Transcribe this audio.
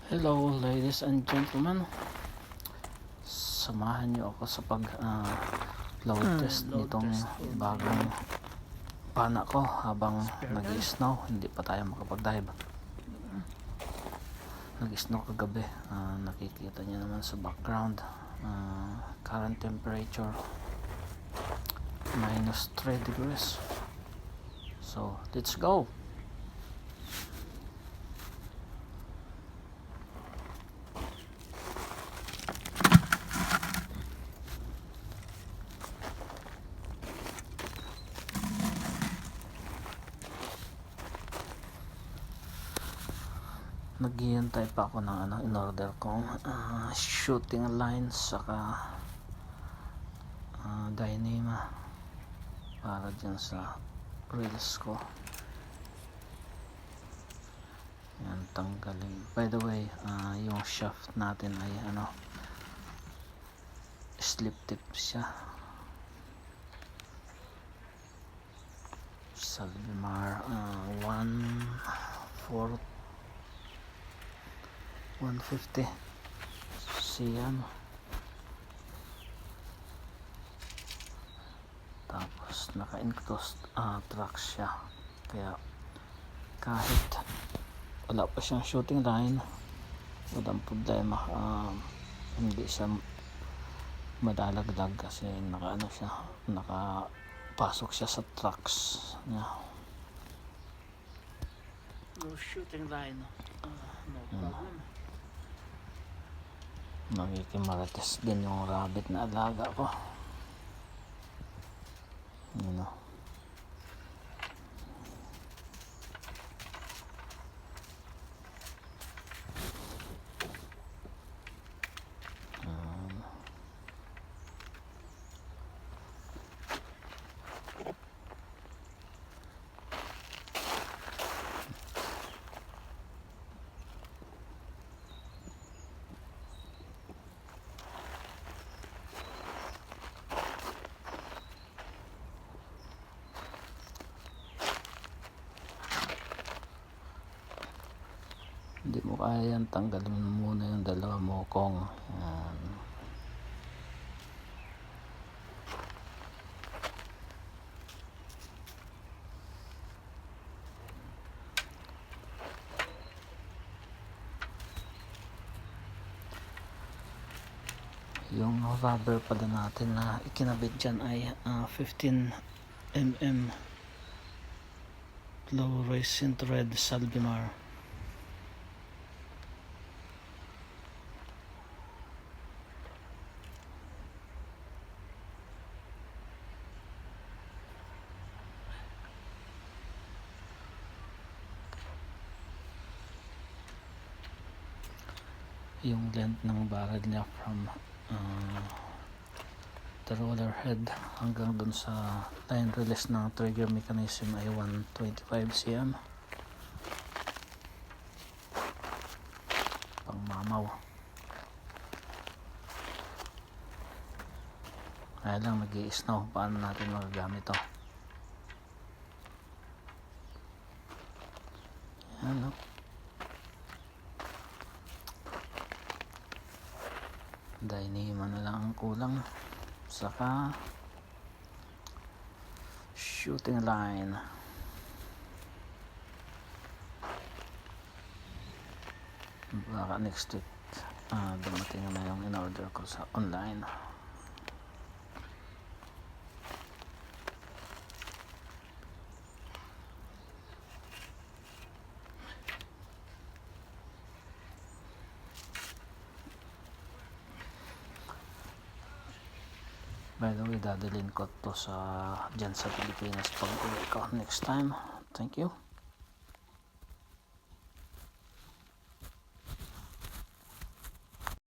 Hello ladies and gentlemen, samahan niyo ako sa load test nitong bagong pana ko habang nag-snow. Hindi pa tayo makapag-dive. Nag-snow kagabi. Nakikita niyo naman sa background, current temperature -3 degrees. So let's go. Naghihintay pa ako ng in-order kong shooting lines saka Dyneema para dyan sa reels ko. Yan, tanggalin. By the way, yung shaft natin ay slip tip siya. Salvimar 150 CM. Tapos naka-enclosed track siya, kaya kahit wala pa siyang shooting line, walang problema. Hindi siya madalagdag kasi nakapasok siya sa tracks niya. No shooting line, no problem. Nakikimarites din yung rabbit na alaga ko. Hindi mo kaya yan, tanggalin mo muna yung dalawa mokong. Yung rubber pala natin na ikinabit dyan ay 15mm fluorescent red Salvimar. Yung length ng barrel niya from the roller head hanggang dun sa line release ng trigger mechanism ay 125 cm. Pang mamaw. Kaya lang nag-i-snow, paano natin magagamit to? Yan, no? Dyneema na lang ang kulang, saka shooting line. Baka next week dumating na yung in-order ko sa online. By the way, dadalhin ko to dyan sa Pilipinas pag uwi ko next time. Thank you.